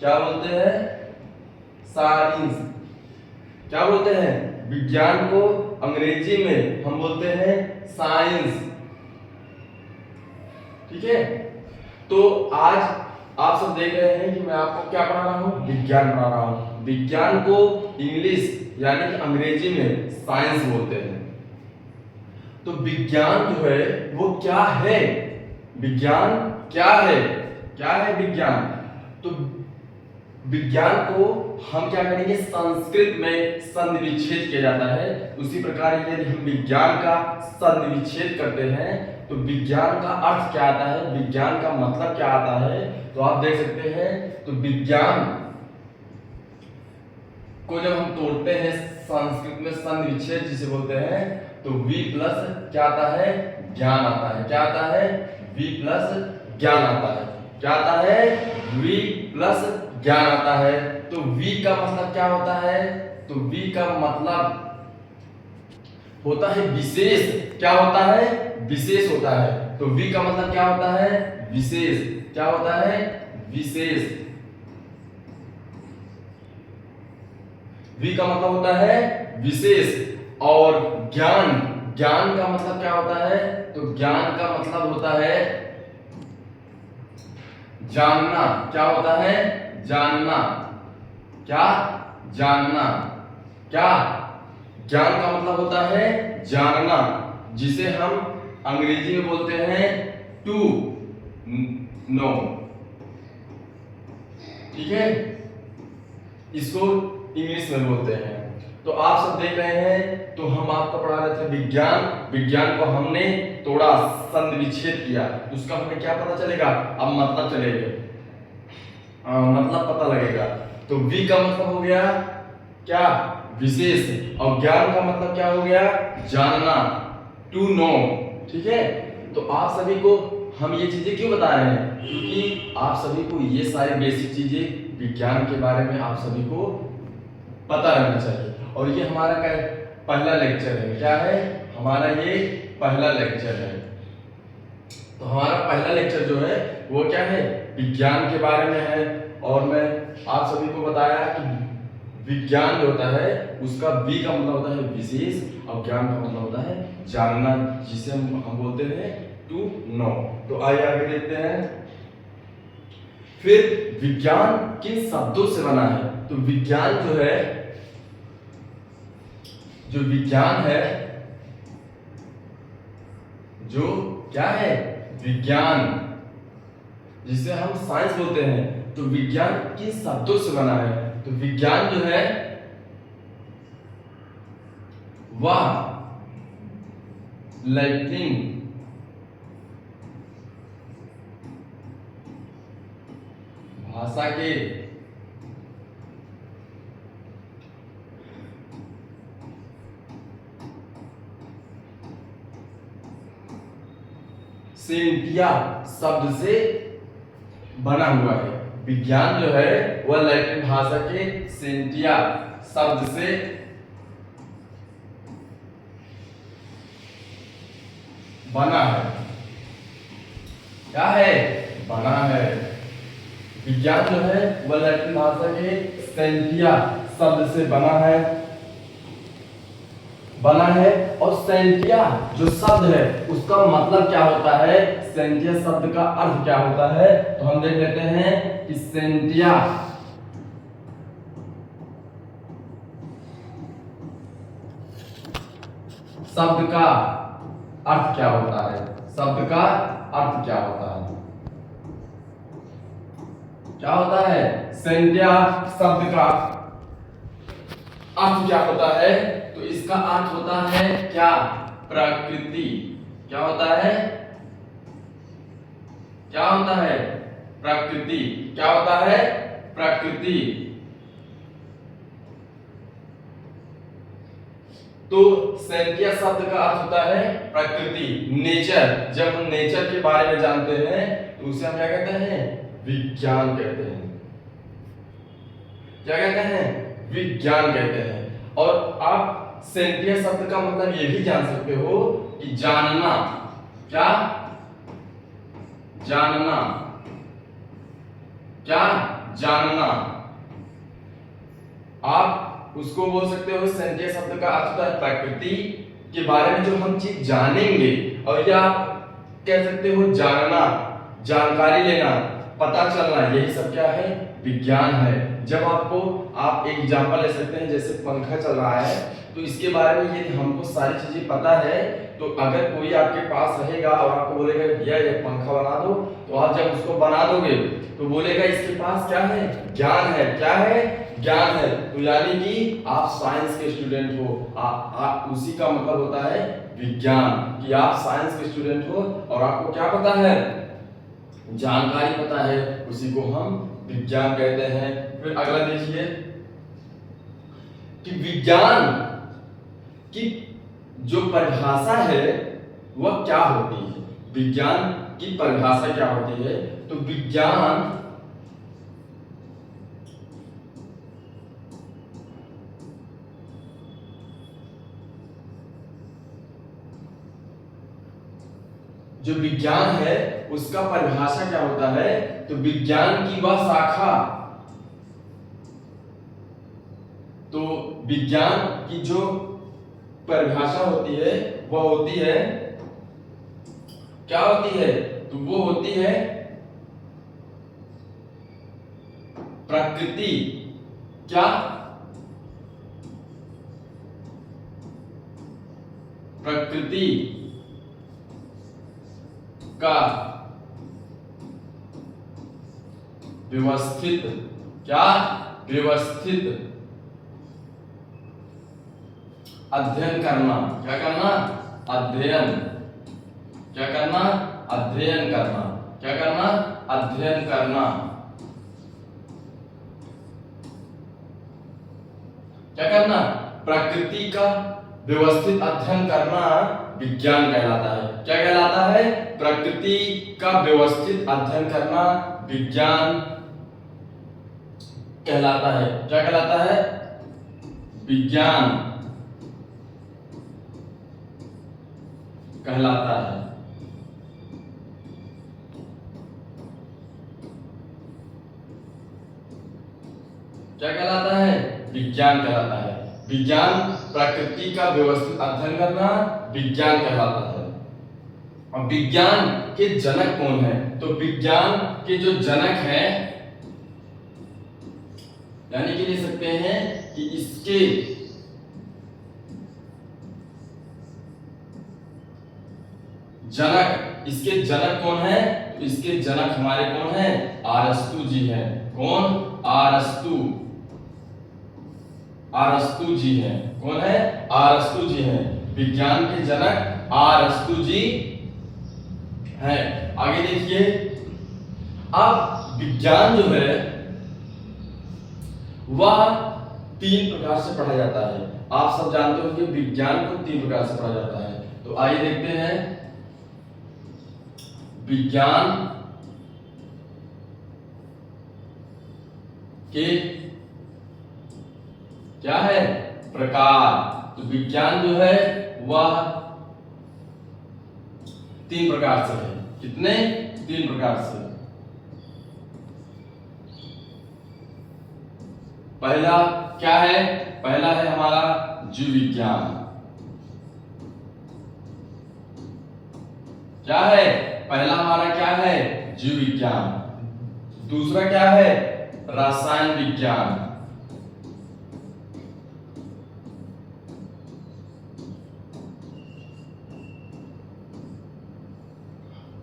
क्या बोलते हैं? साइंस। क्या बोलते हैं? विज्ञान को अंग्रेजी में हम बोलते हैं साइंस। ठीक है, तो आज आप सब देख रहे हैं कि मैं आपको क्या पढ़ा रहा हूं? विज्ञान पढ़ा रहा हूं। विज्ञान को इंग्लिश यानी कि अंग्रेजी में साइंस बोलते हैं। तो विज्ञान जो है वो क्या है? विज्ञान क्या है? क्या है विज्ञान? तो विज्ञान को हम क्या करेंगे? संस्कृत में संधिविच्छेद किया जाता है। उसी प्रकार यदि हम विज्ञान का संधिविच्छेद करते हैं तो विज्ञान का अर्थ क्या आता है, विज्ञान का मतलब क्या आता है, तो आप देख सकते हैं। तो विज्ञान को जब हम तोड़ते हैं संस्कृत में संधिविच्छेद जिसे बोलते हैं, तो वी प्लस क्या आता है? ज्ञान आता है। क्या आता है? वी प्लस ज्ञान आता है। क्या आता है? वी प्लस ज्ञान आता है। तो वी का मतलब क्या होता है? तो वी का मतलब होता है विशेष। क्या होता है? विशेष होता है। तो वी का मतलब क्या होता है? विशेष। क्या होता है? विशेष। वी का मतलब होता है विशेष। और ज्ञान, ज्ञान का मतलब क्या होता है? तो ज्ञान का मतलब होता है जानना। क्या होता है? जानना। क्या? जानना। क्या? ज्ञान का मतलब होता है जानना, जिसे हम अंग्रेजी में बोलते हैं टू नो। ठीक है, इसको इंग्लिश में बोलते हैं। तो आप सब देख रहे हैं, तो हम आपको पढ़ा रहे थे विज्ञान। विज्ञान को हमने तोड़ा, संधिविच्छेद किया, तो उसका हमें क्या पता चलेगा? अब मतलब चलेगा, मतलब पता लगेगा। तो वी का मतलब हो गया क्या? विशेष। और ज्ञान का मतलब क्या हो गया? जानना, टू नो। ठीक है, तो आप सभी को हम ये चीजें क्यों बता रहे हैं? क्योंकि आप सभी को ये सारी बेसिक चीजें विज्ञान के बारे में आप सभी को पता रहना चाहिए। और ये हमारा क्या पहला लेक्चर है। क्या है हमारा? ये पहला लेक्चर है। तो हमारा पहला लेक्चर जो है वो क्या है? विज्ञान के बारे में है। और मैं आप सभी को बताया कि विज्ञान जो होता है उसका वी का मतलब होता है विशेष, और ज्ञान का मतलब होता है जानना, जिसे हम बोलते हैं टू नो। तो आइए आगे देखते हैं। फिर विज्ञान किन शब्दों से बना है? तो विज्ञान जो है, जो विज्ञान है, जो क्या है? विज्ञान, जिसे हम साइंस बोलते हैं, तो विज्ञान किन शब्दों से बना है? तो विज्ञान जो है वह लैटिन भाषा के सेंटिया शब्द से बना हुआ है। विज्ञान जो है वह लैटिन भाषा के सेंटिया शब्द से बना है। क्या है? बना है। विज्ञान जो है वह लैटिन भाषा के सेंटिया शब्द से बना है। और सेंटिया जो शब्द है उसका मतलब क्या होता है? सेंटिया शब्द का अर्थ क्या होता है? तो हम देख लेते हैं कि सेंटिया शब्द का अर्थ क्या होता है? शब्द का अर्थ क्या होता है? क्या होता है? सेंटिया शब्द का अर्थ क्या होता है? तो इसका अर्थ होता है क्या? प्रकृति। क्या होता है? क्या होता है? प्रकृति। क्या होता है? प्रकृति। तो सेंटिया शब्द का अर्थ होता है प्रकृति, नेचर। जब हम नेचर के बारे में जानते हैं तो उसे हम क्या कहते हैं? विज्ञान कहते हैं। क्या कहते हैं? विज्ञान कहते हैं। और आप सेंटिया शब्द का मतलब ये भी जान सकते हो कि जानना। क्या? जानना। क्या? जानना। आप उसको बोल सकते हो संचय शब्द का अर्थ होता है प्रकृति के बारे में जो हम चीज जानेंगे, और या आप कह सकते हो जानना, जानकारी लेना, पता चलना, यही सब क्या है? विज्ञान है। जब आपको आप एक एग्जांपल ले सकते हैं, जैसे पंखा चल रहा है तो इसके बारे में यदि हमको सारी चीजें पता है तो अगर कोई आपके पास रहेगा और आपको बोलेगा भैया ये पंखा बना दो, तो आप जब उसको बना दोगे तो बोलेगा इसके पास क्या है? ज्ञान है। क्या है? ज्ञान है। तो यानी कि आप साइंस के स्टूडेंट हो, उसी का मतलब होता है विज्ञान, कि आप साइंस के स्टूडेंट हो और आपको क्या पता है? जानकारी पता है, उसी को हम विज्ञान कहते हैं। फिर अगला देखिए कि विज्ञान की जो परिभाषा है वह क्या होती है? विज्ञान की परिभाषा क्या होती है? तो विज्ञान जो विज्ञान है उसका परिभाषा क्या होता है? तो विज्ञान की वह शाखा, तो विज्ञान की जो परिभाषा होती है वह होती है, क्या होती है? तो वो होती है प्रकृति। क्या? प्रकृति का व्यवस्थित, क्या? व्यवस्थित अध्ययन करना। क्या करना? अध्ययन। क्या करना? अध्ययन करना। क्या करना? अध्ययन करना। क्या करना? प्रकृति का व्यवस्थित अध्ययन करना विज्ञान कहलाता है। क्या कहलाता है? प्रकृति का व्यवस्थित अध्ययन करना विज्ञान कहलाता है। क्या कहलाता है? विज्ञान कहलाता है। क्या कहलाता है? विज्ञान कहलाता है। विज्ञान प्रकृति का व्यवस्थित अध्ययन करना विज्ञान कहलाता है। और विज्ञान के जनक कौन है? तो विज्ञान के जो जनक हैं, यानी कि लिख सकते हैं कि इसके जनक, इसके जनक कौन है? तो इसके जनक हमारे कौन है? अरस्तु जी हैं। कौन? अरस्तु। अरस्तु जी हैं। कौन है? अरस्तु जी हैं। विज्ञान के जनक अरस्तु जी हैं। आगे देखिए, अब विज्ञान जो है वह 3 प्रकार से पढ़ा जाता है। आप सब जानते हो कि विज्ञान को 3 प्रकार से पढ़ा जाता है। तो आइए देखते हैं विज्ञान के क्या है? प्रकार। तो विज्ञान जो है वह 3 प्रकार से है। कितने? 3 प्रकार से। पहला क्या है? पहला है हमारा जीव विज्ञान। क्या है? पहला हमारा क्या है? जीव विज्ञान। दूसरा क्या है? रसायन विज्ञान।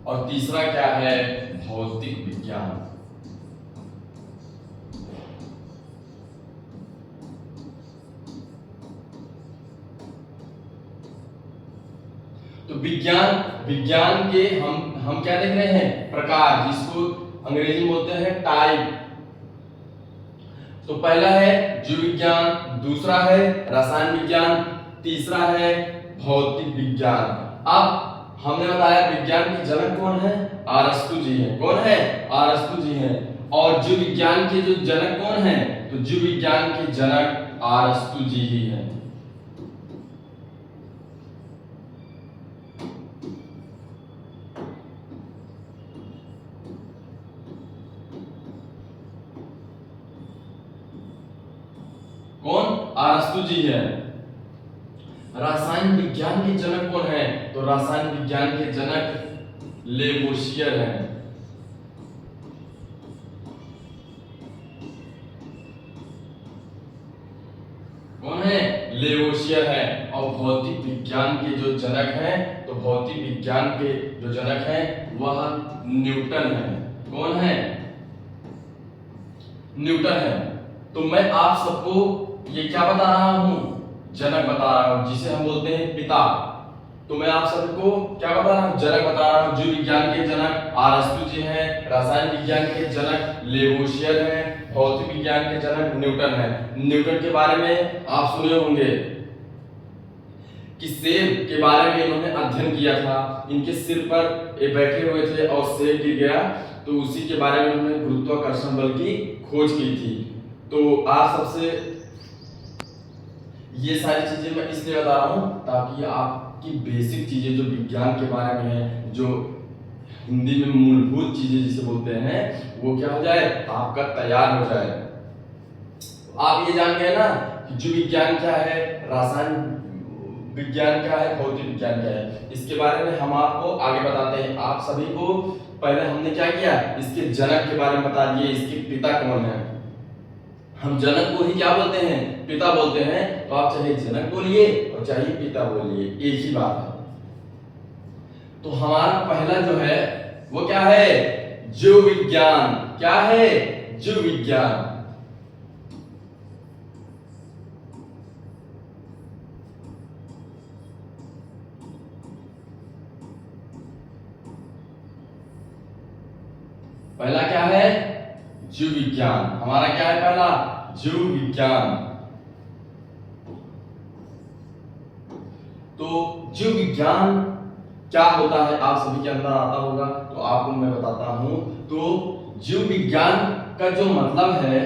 और तीसरा क्या है? भौतिक विज्ञान। तो विज्ञान के हम क्या देख रहे हैं? प्रकार, जिसको अंग्रेजी में बोलते हैं टाइप। तो पहला है जीव विज्ञान, दूसरा है रसायन विज्ञान, तीसरा है भौतिक विज्ञान। अब हमने बताया विज्ञान के जनक कौन है? अरस्तु जी हैं। कौन है? अरस्तु जी हैं। और जीव विज्ञान के जो जनक कौन है? तो जीव विज्ञान के जनक अरस्तु जी ही हैं। कौन? अरस्तु जी है। रसायन विज्ञान के जनक कौन है? तो रसायन विज्ञान के जनक लेवोसियर हैं। कौन है? लेवोसियर है। और भौतिक विज्ञान के जो जनक हैं, तो भौतिक विज्ञान के जो जनक हैं वह न्यूटन है। कौन है? न्यूटन है। तो मैं आप सबको ये क्या बता रहा हूं? जनक बता रहा हूं, जिसे हम बोलते हैं पिता। तो मैं आप सबको क्या बता रहा हूं? जनक बता रहा हूं। जीव विज्ञान के जनक अरस्तु जी हैं, रसायन विज्ञान के जनक लेवोसियर हैं, भौतिक विज्ञान के जनक न्यूटन है। न्यूटन के बारे में आप सुने होंगे कि सेब के बारे में इन्होंने अध्ययन किया था। इनके सिर पर बैठे हुए थे और सेब गिर गया, तो उसी के बारे में उन्होंने गुरुत्वाकर्षण बल की खोज की थी। तो आप सबसे ये सारी चीजें मैं इसलिए बता रहा हूं ताकि आपकी बेसिक चीजें जो विज्ञान के बारे में है, जो हिंदी में मूलभूत चीजें जिसे बोलते हैं, वो क्या हो जाए, आपका तैयार हो जाए। आप ये जान गए ना कि जीव विज्ञान क्या है, रसायन विज्ञान क्या है, भौतिक विज्ञान क्या है। इसके बारे में हम आपको आगे बताते हैं। आप सभी को पहले हमने क्या किया, इसके जनक के बारे में बता दिए, इसके पिता कौन है। हम जनक को ही क्या बोलते हैं, पिता बोलते हैं। तो आप चाहे जनक बोलिए और चाहे पिता बोलिए, एक ही बात है। तो हमारा पहला जो है वो क्या है, जीव विज्ञान। क्या है? जीव विज्ञान। पहला क्या है? जीव विज्ञान। हमारा क्या है पहला? जीव विज्ञान। तो जीव विज्ञान क्या होता है आप सभी के अंदर आता होगा, तो आपको मैं बताता हूं। तो जीव विज्ञान का जो मतलब है,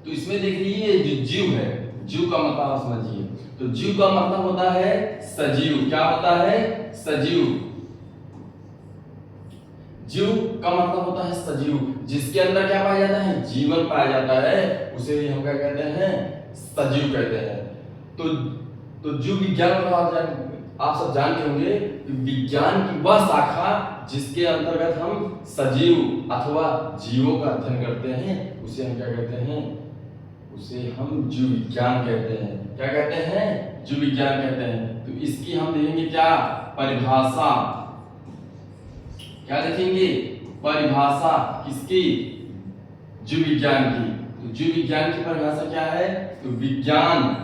तो इसमें देख लीजिए जो जीव है, जीव का मतलब आप समझिए। तो जीव का मतलब होता है सजीव। क्या होता है? सजीव। जीव का मतलब होता है सजीव, जिसके अंदर क्या पाया जाता है, जीवन पाया जाता है, उसे ही हम क्या कहते हैं, सजीव कहते हैं। तो जीव विज्ञान मतलब आप सब जानते होंगे कि विज्ञान की वह शाखा जिसके अंतर्गत हम सजीव अथवा जीवों का अध्ययन करते हैं, उसे हम क्या कहते हैं, उसे हम जीव विज्ञान कहते हैं। क्या कहते हैं? जीव विज्ञान कहते हैं। तो इसकी हम देखेंगे क्या परिभाषा, क्या देखेंगे? परिभाषा किसकी? जीव विज्ञान की। तो जीव विज्ञान की परिभाषा क्या है? तो विज्ञान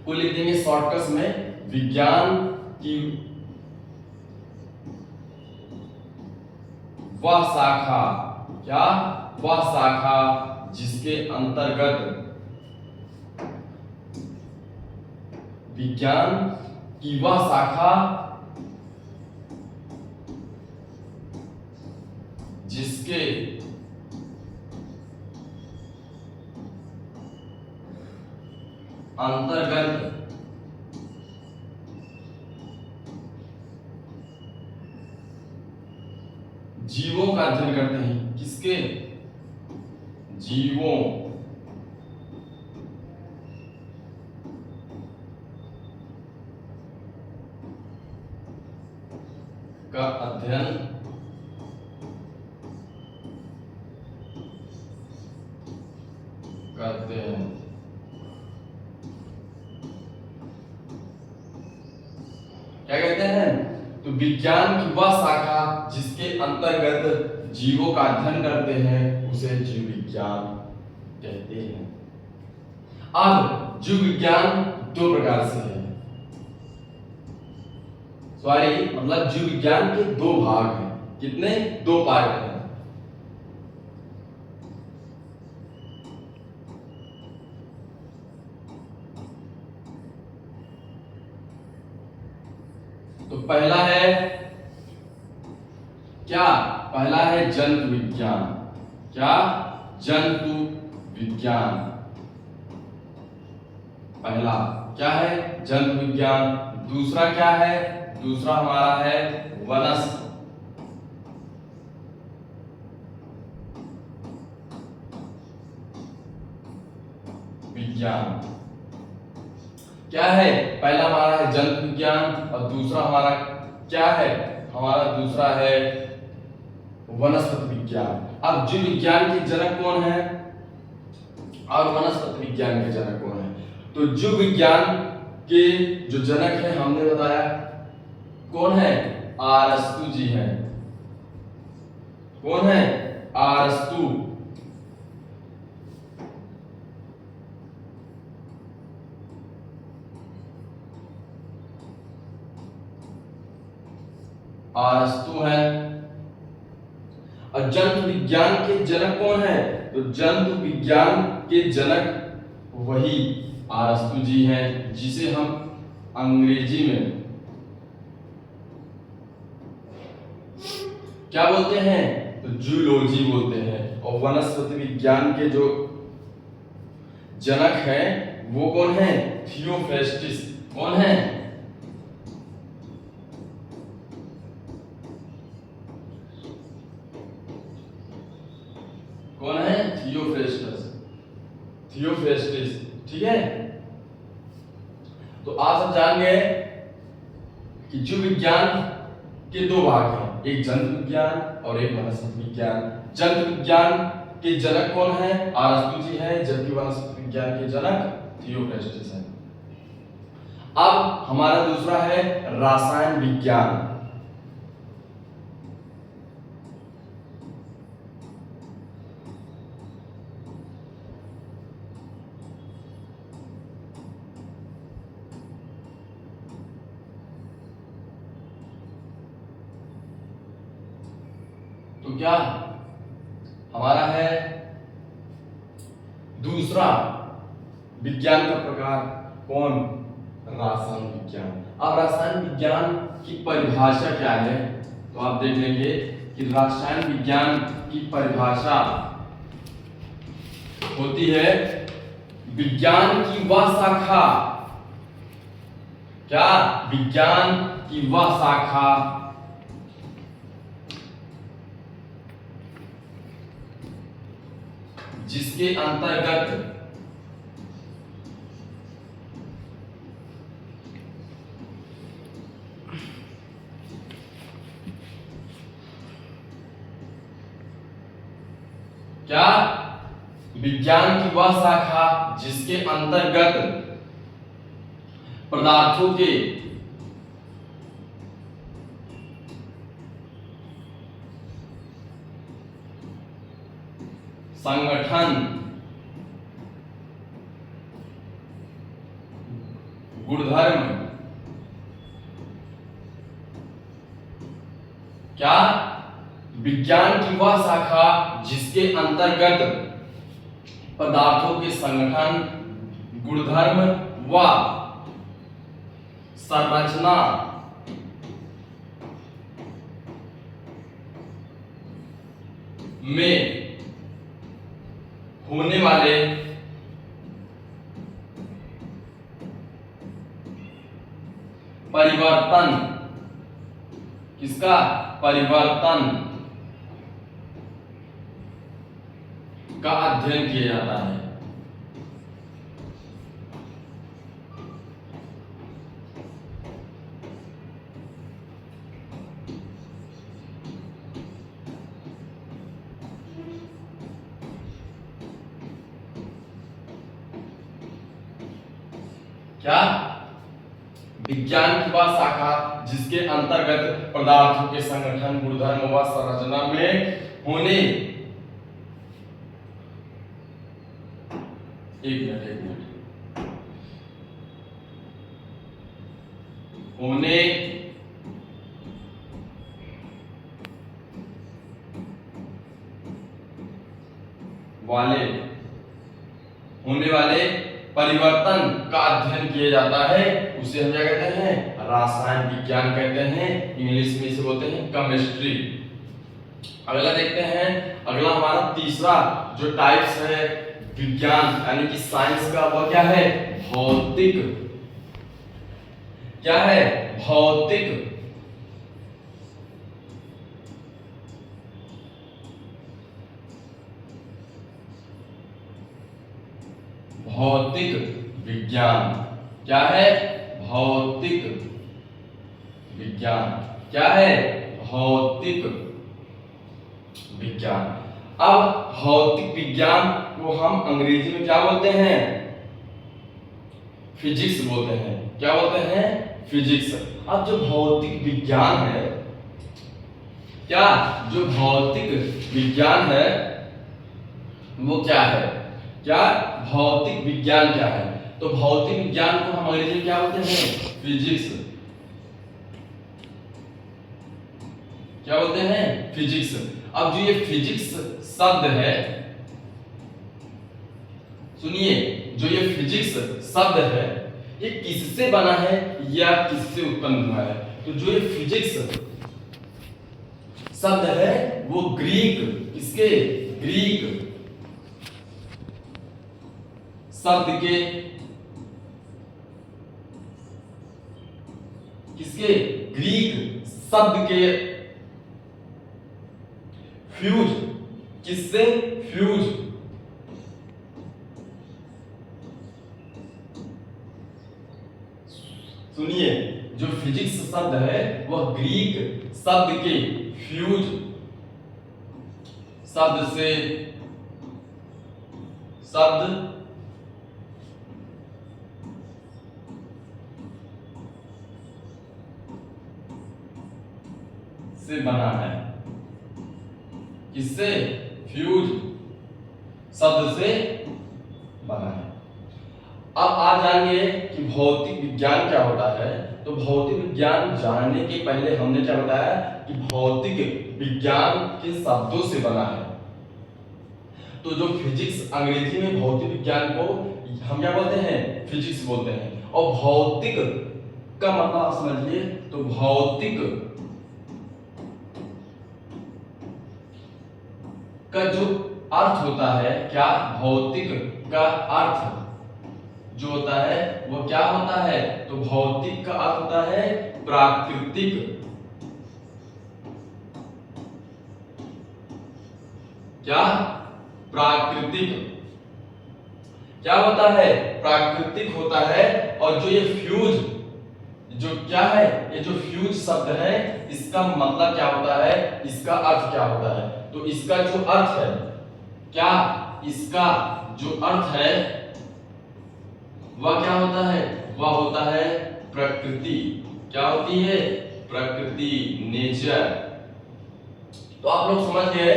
को लिख देंगे शॉर्टकट में, विज्ञान की वह शाखा, क्या? वह शाखा जिसके अंतर्गत विज्ञान की वह शाखा जिसके अंतर्गत जीवों का अध्ययन करते हैं। किसके? जीवों का अध्ययन करते हैं। क्या कहते हैं? तो विज्ञान की वह शाखा जिसके अंतर्गत जीवों का अध्ययन करते हैं, उसे जीव विज्ञान कहते हैं। अब जीव विज्ञान दो प्रकार से है, सॉरी मतलब जीव विज्ञान के दो भाग हैं। कितने? दो पार्ट हैं। तो पहला है क्या? पहला है जंतु विज्ञान। क्या? जंतु विज्ञान। पहला क्या है? जंतु विज्ञान। दूसरा क्या है? दूसरा हमारा है वनस्पति विज्ञान। क्या है, पहला हमारा है जंतु विज्ञान और दूसरा हमारा क्या है, हमारा दूसरा है वनस्पति विज्ञान। अब जीव विज्ञान के जनक कौन है और वनस्पति विज्ञान के जनक कौन है? तो जीव विज्ञान के जो जनक है हमने बताया कौन है, अरस्तु जी हैं। कौन है, अरस्तु। अरस्तु है। और जंतु विज्ञान के जनक कौन है? तो जंतु विज्ञान के जनक वही अरस्तु जी हैं, जिसे हम अंग्रेजी में क्या बोलते हैं? तो जूलॉजी बोलते हैं। और वनस्पति विज्ञान के जो जनक हैं वो कौन है? थियोफ्रेस्टिस। कौन है? कौन है? थियोफ्रेस्टस। थियोफ्रेस्टिस, ठीक है। तो आप सब जान गए कि जीव विज्ञान के दो भाग हैं, एक जंतु विज्ञान और एक वनस्पति विज्ञान। जंतु विज्ञान के जनक कौन है? अरस्तु जी हैं, जबकि वनस्पति विज्ञान के जनक थियोफ्रेस्टिस हैं। अब हमारा दूसरा है रसायन विज्ञान। तो क्या हमारा है दूसरा विज्ञान का प्रकार कौन? रसायन विज्ञान। अब रसायन विज्ञान की परिभाषा क्या है? तो आप देख लेंगे कि रसायन विज्ञान की परिभाषा होती है विज्ञान की वह शाखा। क्या? विज्ञान की वह शाखा जिसके अंतर्गत क्या? विज्ञान की वह शाखा जिसके अंतर्गत पदार्थों के संगठन, गुणधर्म, क्या? विज्ञान की वह शाखा जिसके अंतर्गत पदार्थों के संगठन, गुणधर्म व संरचना में होने वाले परिवर्तन, किसका? परिवर्तन का अध्ययन किया जाता है। क्या? विज्ञान की वह शाखा जिसके अंतर्गत पदार्थों के संगठन, गुणधर्म व संरचना में होने एक मिनट होने वाले परिवर्तन का अध्ययन किया जाता है, उसे हम क्या कहते हैं? रसायन विज्ञान कहते हैं। इंग्लिश में इसे बोलते हैं केमिस्ट्री। अगला देखते हैं, अगला हमारा तीसरा जो टाइप्स है विज्ञान यानी कि साइंस का, वह क्या है? भौतिक। क्या है? भौतिक। भौतिक विज्ञान। क्या है? भौतिक विज्ञान। क्या है? भौतिक विज्ञान। अब भौतिक विज्ञान को हम अंग्रेजी में क्या बोलते हैं? फिजिक्स बोलते हैं। क्या बोलते हैं? फिजिक्स। अब जो भौतिक विज्ञान है, क्या जो भौतिक विज्ञान है वो क्या है? क्या भौतिक विज्ञान क्या है? तो भौतिक विज्ञान को हम अंग्रेजी में क्या बोलते हैं? फिजिक्स। क्या बोलते हैं? फिजिक्स। अब जो ये फिजिक्स शब्द है, सुनिए, जो ये फिजिक्स शब्द है ये किससे बना है या किससे उत्पन्न हुआ है? तो जो ये फिजिक्स शब्द है वो ग्रीक, किसके? ग्रीक शब्द के, किसके? ग्रीक शब्द के फ्यूज, किससे? फ्यूज। सुनिए, जो फिजिक्स शब्द है वह ग्रीक शब्द के फ्यूज शब्द से, शब्द से बना है। किससे? फ्यूज शब्द से बना है। अब आप जानिए कि भौतिक विज्ञान क्या होता है। तो भौतिक विज्ञान जानने के पहले हमने क्या बताया कि भौतिक विज्ञान के शब्दों से बना है। तो जो फिजिक्स, अंग्रेजी में भौतिक विज्ञान को हम क्या बोलते हैं? फिजिक्स बोलते हैं। और भौतिक का मतलब आप समझिए, तो भौतिक का जो अर्थ होता है, क्या? भौतिक का अर्थ जो होता है वो क्या होता है? तो भौतिक का अर्थ होता है प्राकृतिक। क्या? प्राकृतिक। क्या होता है? प्राकृतिक होता है। और जो ये फ्यूज, जो क्या है, ये जो फ्यूज शब्द है इसका मतलब क्या होता है? इसका अर्थ क्या होता है? तो इसका जो अर्थ है, क्या? इसका जो अर्थ है वह क्या होता है? वह होता है प्रकृति। क्या होती है? प्रकृति, नेचर। तो आप लोग समझ गए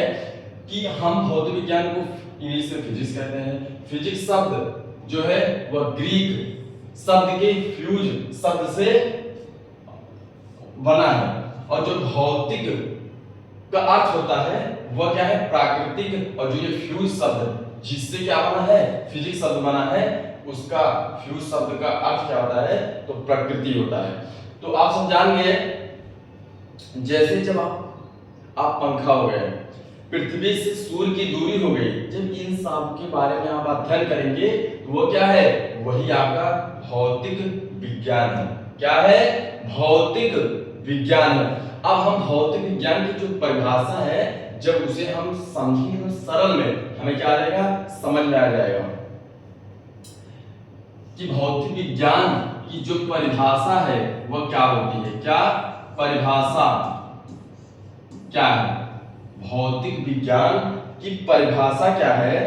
कि हम भौतिक विज्ञान को इंग्लिश में फिजिक्स कहते हैं। फिजिक्स शब्द जो है वह ग्रीक शब्द के फ्यूज शब्द से बना है। और जो भौतिक का अर्थ होता है वह क्या है? प्राकृतिक। और जो ये फ्यूज शब्द जिससे क्या बना है? फिजिक्स शब्द बना है, उसका फ्यूज शब्द का अर्थ क्या होता है? तो प्रकृति होता है। तो आप सब जान गए, जैसे जब आप पंखा हो गए, पृथ्वी से सूर्य की दूरी हो गई, जब इन सब के बारे में आप अध्ययन करेंगे तो वो क्या है? वही आपका भौतिक विज्ञान है। क्या है? भौतिक विज्ञान है। अब हम भौतिक विज्ञान की जो परिभाषा है, जब उसे हम समझेंगे सरल में, हमें क्या आ जाएगा? समझ में आ जाएगा कि भौतिक विज्ञान की जो परिभाषा है वह क्या होती है। क्या परिभाषा क्या है? भौतिक विज्ञान की परिभाषा क्या है?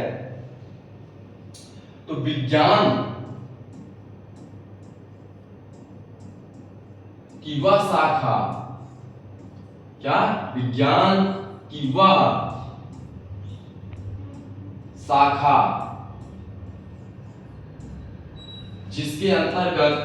तो विज्ञान की वह शाखा, क्या? विज्ञान की वह शाखा जिसके अंतर्गत